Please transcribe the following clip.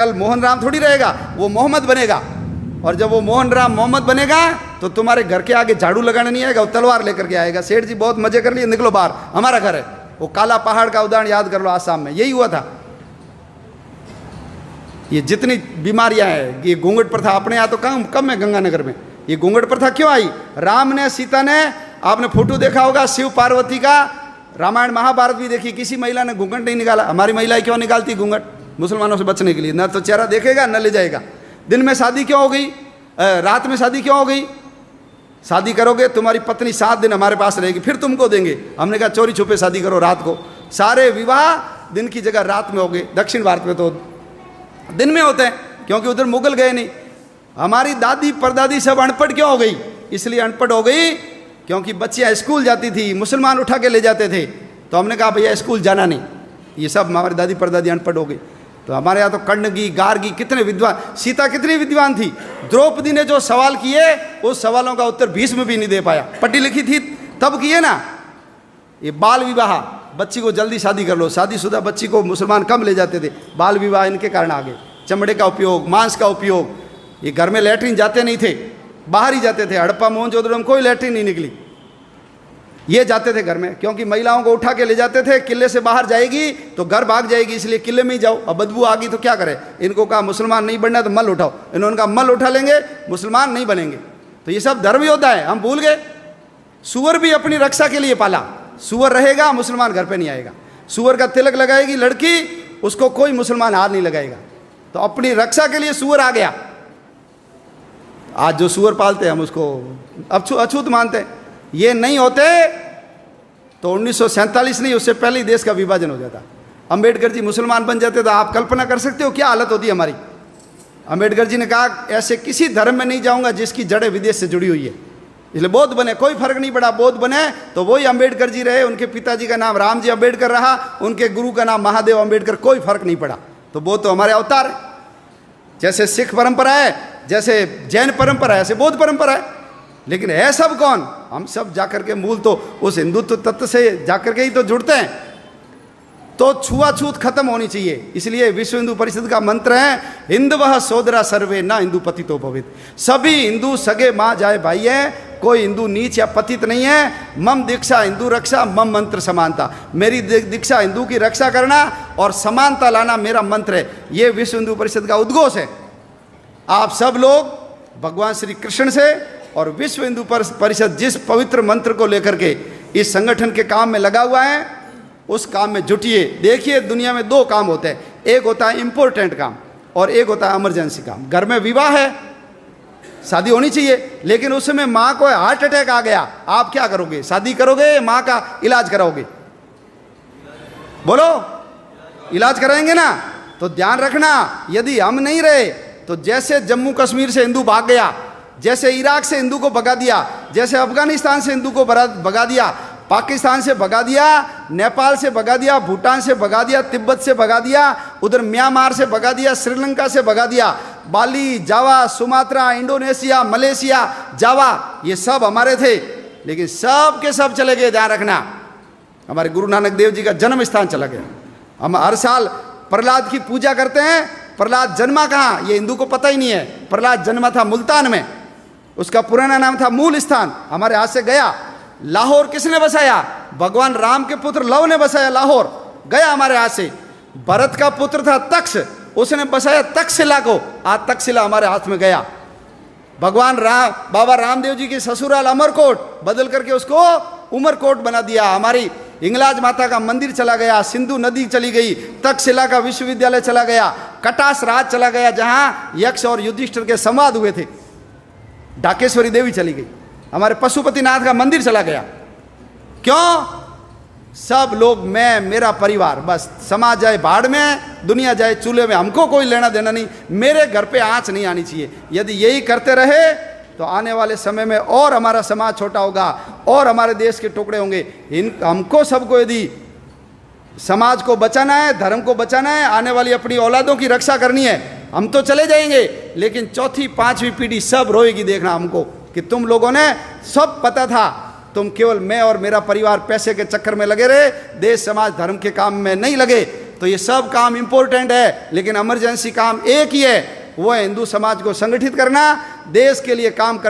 कल मोहन राम थोड़ी रहेगा, वो मोहम्मद बनेगा। और जब वो मोहन राम मोहम्मद बनेगा तो तुम्हारे घर के आगे झाड़ू लगाने नहीं आएगा, वो तलवार लेकर के आएगा। सेठ जी बहुत मजे कर लिए, निकलो बाहर, हमारा घर है। वो काला पहाड़ का उदाहरण याद कर लो, आसाम में यही हुआ था। ये जितनी बीमारियां हैं, ये घूंघट प्रथा अपने यहाँ तो कम है गंगानगर में। ये घूंघट प्रथा क्यों आई? राम ने, सीता ने, आपने फोटो देखा होगा शिव पार्वती का, रामायण महाभारत भी देखी, किसी महिला ने घूंघट नहीं निकाला। हमारी महिलाएं क्यों निकालती घूंघट? मुसलमानों से बचने के लिए। न तो चेहरा देखेगा न ले जाएगा। दिन में शादी क्यों हो गई, रात में शादी क्यों हो गई? शादी करोगे तुम्हारी पत्नी 7 दिन हमारे पास रहेगी, फिर तुमको देंगे। हमने कहा चोरी छुपे शादी करो रात को। सारे विवाह दिन की जगह रात में हो गए। दक्षिण भारत में तो दिन में होते हैं, क्योंकि उधर मुगल गए नहीं। हमारी दादी परदादी सब अनपढ़ क्यों हो गई? इसलिए अनपढ़ हो गई क्योंकि बच्चियां स्कूल जाती थी, मुसलमान उठा के ले जाते थे, तो हमने कहा भैया स्कूल जाना नहीं। ये सब हमारी दादी परदादी अनपढ़ हो गई। तो हमारे यहाँ तो कण्णगी, गार्गी, कितने विद्वान, सीता कितनी विद्वान थी। द्रौपदी ने जो सवाल किए उस सवालों का उत्तर भीष्म भी नहीं दे पाया। पढ़ी लिखी थी तब किए ना। ये बाल विवाह, बच्ची को जल्दी शादी कर लो, शादीशुदा बच्ची को मुसलमान कम ले जाते थे। बाल विवाह इनके कारण आ गए। चमड़े का उपयोग, मांस का उपयोग। ये घर में लैट्रिन जाते नहीं थे, बाहर ही जाते थे। हड़प्पा मोहनजोदड़ो में कोई लैट्रिन नहीं निकली, ये जाते थे घर में, क्योंकि महिलाओं को उठा के ले जाते थे। किले से बाहर जाएगी तो घर भाग जाएगी, इसलिए किले में ही जाओ। अब बदबू आ गई तो क्या करें? इनको कहा मुसलमान नहीं बनना तो मल उठाओ। इन्होंने कहा मल उठा लेंगे, मुसलमान नहीं बनेंगे। तो ये सब धर्म योद्धा है, हम भूल गए। सुअर भी अपनी रक्षा के लिए पाला। सुअर रहेगा, मुसलमान घर पे नहीं आएगा। सुअर का तिलक लगाएगी लड़की, उसको कोई मुसलमान हाथ नहीं लगाएगा। तो अपनी रक्षा के लिए सुअर आ गया। आज जो सुअर पालते हैं हम उसको अछूत मानते हैं। ये नहीं होते तो 1947 नहीं, उससे पहले ही देश का विभाजन हो जाता। अंबेडकर जी मुसलमान बन जाते तो आप कल्पना कर सकते हो क्या हालत होती हमारी। अंबेडकर जी ने कहा ऐसे किसी धर्म में नहीं जाऊंगा जिसकी जड़ें विदेश से जुड़ी हुई है। इसलिए बौद्ध बने, कोई फर्क नहीं पड़ा। बौद्ध बने तो वही अंबेडकर जी रहे। उनके पिताजी का नाम रामजी अंबेडकर रहा, उनके गुरु का नाम महादेव अंबेडकर, कोई फर्क नहीं पड़ा। तो बौद्ध तो हमारे अवतार है। जैसे सिख परंपरा है, जैसे जैन परंपरा है, ऐसे बौद्ध परंपरा है। लेकिन है सब कौन? हम सब जाकर के मूल तो उस हिंदुत्व तत्व से जाकर के ही तो जुड़ते हैं। तो छुआछूत खत्म होनी चाहिए। इसलिए विश्व हिंदू परिषद का मंत्र है हिंदवः सोदरा सर्वे न हिंदू पतितो भवेत्। सभी हिंदू सगे माँ जाए भाई है, कोई हिंदू नीच या पतित नहीं है। मम दीक्षा हिंदू रक्षा, मम मंत्र समानता। मेरी दीक्षा हिंदू की रक्षा करना और समानता लाना मेरा मंत्र है। ये विश्व हिंदू परिषद का उद्घोष है। आप सब लोग भगवान श्री कृष्ण से और विश्व हिंदू परिषद जिस पवित्र मंत्र को लेकर के इस संगठन के काम में लगा हुआ है, उस काम में जुटिए। देखिए दुनिया में 2 काम होते हैं, एक होता है इंपॉर्टेंट काम और एक होता है इमरजेंसी काम। घर में विवाह है, शादी होनी चाहिए, लेकिन उस समय माँ को हार्ट अटैक आ गया, आप क्या करोगे? शादी करोगे, माँ का इलाज कराओगे? बोलो, इलाज कराएंगे ना? तो ध्यान रखना, यदि हम नहीं रहे तो जैसे जम्मू कश्मीर से हिंदू भाग गया, जैसे इराक से हिंदू को भगा दिया, जैसे अफगानिस्तान से हिंदू को भगा दिया, पाकिस्तान से भगा दिया, नेपाल से भगा दिया, भूटान से भगा दिया, तिब्बत से भगा दिया, उधर म्यांमार से भगा दिया, श्रीलंका से भगा दिया, बाली, जावा, सुमात्रा, इंडोनेशिया, मलेशिया, जावा, ये सब हमारे थे, लेकिन सब के सब चले गए। ध्यान रखना, हमारे गुरु नानक देव जी का जन्म स्थान चला गया। हम हर साल प्रहलाद की पूजा करते हैं। प्रहलाद जन्मा कहाँ, ये हिंदू को पता ही नहीं है। प्रहलाद जन्मा था मुल्तान में, उसका पुराना नाम था मूल स्थान, हमारे हाथ से गया। लाहौर किसने बसाया? भगवान राम के पुत्र लव ने बसाया लाहौर, गया हमारे हाथ से। भरत का पुत्र था तक्ष, उसने बसाया तक्षशिला को, आज तक्षशिला हमारे हाथ में गया। भगवान राम, बाबा रामदेव जी की ससुराल अमरकोट बदल करके उसको उमरकोट बना दिया। हमारी हिंगलाज माता का मंदिर चला गया, सिंधु नदी चली गई, तक्षशिला का विश्वविद्यालय चला गया, कटास राज चला गया जहां यक्ष और युधिष्ठिर के संवाद हुए थे, ढाकेश्वरी देवी चली गई, हमारे पशुपतिनाथ का मंदिर चला गया। क्यों? सब लोग, मैं, मेरा परिवार, बस। समाज जाए भाड़ में, दुनिया जाए चूल्हे में, हमको कोई लेना देना नहीं। मेरे घर पे आंच नहीं आनी चाहिए। यदि यही करते रहे तो आने वाले समय में और हमारा समाज छोटा होगा और हमारे देश के टुकड़े होंगे। हमको सबको यदि समाज को बचाना है, धर्म को बचाना है, आने वाली अपनी औलादों की रक्षा करनी है, हम तो चले जाएंगे, लेकिन 4th 5वीं पीढ़ी सब रोएगी। देखना हमको कि तुम लोगों ने सब पता था, तुम केवल मैं और मेरा परिवार पैसे के चक्कर में लगे रहे, देश समाज धर्म के काम में नहीं लगे। तो ये सब काम इंपॉर्टेंट है, लेकिन इमरजेंसी काम एक ही है, वो है हिंदू समाज को संगठित करना, देश के लिए काम करना।